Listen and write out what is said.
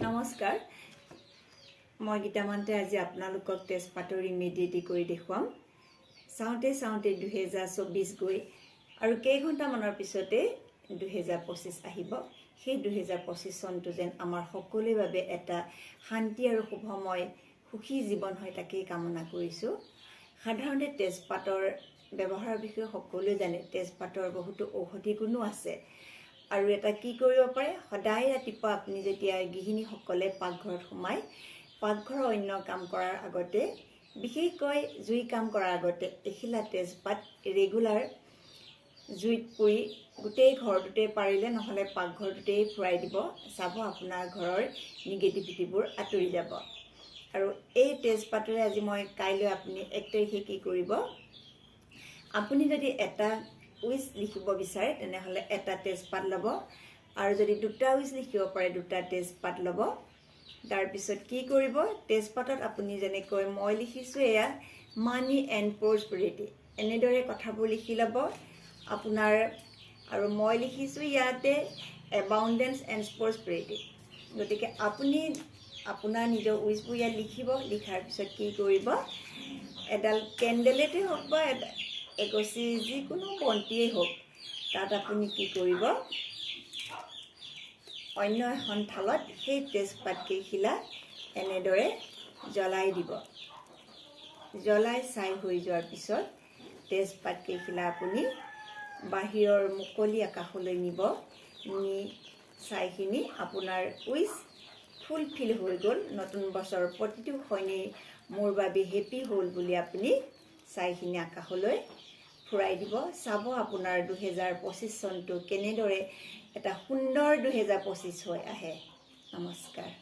নমস্কাৰ মই গীতামন্তে আজি আপোনালোকক তেজপাতৰ ৰিমেডি কৰি দেখুৱাম চাওঁতে 2024 গৈ আৰু কেইঘণ্টামানৰ পিছতে 2025 আহিব সেই 2025 চনটো যেন আমাৰ সকলোৰে বাবে এটা শান্তি আৰু শুভময় সুখী জীৱন হয় তাকেই কামনা কৰিছোঁ সাধাৰণতে তেজপাতৰ ব্যৱহাৰৰ বিষয়ে সকলোৱে জানে তেজপাতৰ বহুতো ঔষধি গুণো আছে আৰু এটা কি কৰিব পাৰে সদায় ৰাতিপুৱা আপুনি যেতিয়া গৃহিণীসকলে পাকঘৰত সোমাই পাকঘৰৰ অন্য কাম কৰাৰ আগতে বিশেষকৈ জুই কাম কৰাৰ আগতে এখিলা তেজপাত ৰেগুলাৰ জুইত পুৰি গোটেই ঘৰটোতে পাৰিলে নহলে পাকঘৰটোতেই ফুৰাই দিব চাব আপোনাৰ ঘৰৰ নিগেটিভিটিবোৰ আঁতৰি যাব আৰু এই তেজপাতৰে আজি মই কাইলৈ আপুনি 1 তাৰিখে কি কৰিব আপুনি যদি এটা উইচ লিখিব বিচাৰে তেনেহলে এটা তেজপাত লব আৰু যদি দুটা উইচ লিখিব পাৰে দুটা তেজপাত লব তাৰ পিছত কি কৰিব তেজপাতত আপুনি যেনেকৈ মই লিখিছো এয়া মানি এণ্ড প্ৰস্পেৰিটি এনেদৰে কথাবোৰ লিখি লব আপোনাৰ আৰু মই লিখিছো ইয়াতে এবাউন্ডেন্স এণ্ড প্ৰস্পেৰিটি গতিকে আপুনি আপোনাৰ নিজৰ উইচবোৰ ইয়াত লিখিব লিখাৰ পিছত কি কৰিব এডাল কেণ্ডেলেতে হওক বা এগছি যিকোনো বন্তিয়েই হওক তাত আপুনি কি কৰিব অন্য এখন থালত সেই তেজপাতকেইখিলা এনেদৰে জ্বলাই দিব জ্বলাই ছাই হৈ যোৱাৰ পিছত তেজপাতকেইখিলা আপুনি বাহিৰৰ মুকলি আকাশলৈ নিব নি ছাইখিনি আপোনাৰ উইচ ফুলফিল হৈ গ'ল নতুন বছৰৰ প্ৰতিটো ক্ষণেই মোৰ বাবে হেপী হ'ল বুলি আপুনি ছাইখিনি আকাশলৈ ফুৰাই দিব চাব আপোনাৰ 2025 চনটো কেনেদৰে এটা সুন্দৰ 2025 হৈ আহে নমস্কাৰ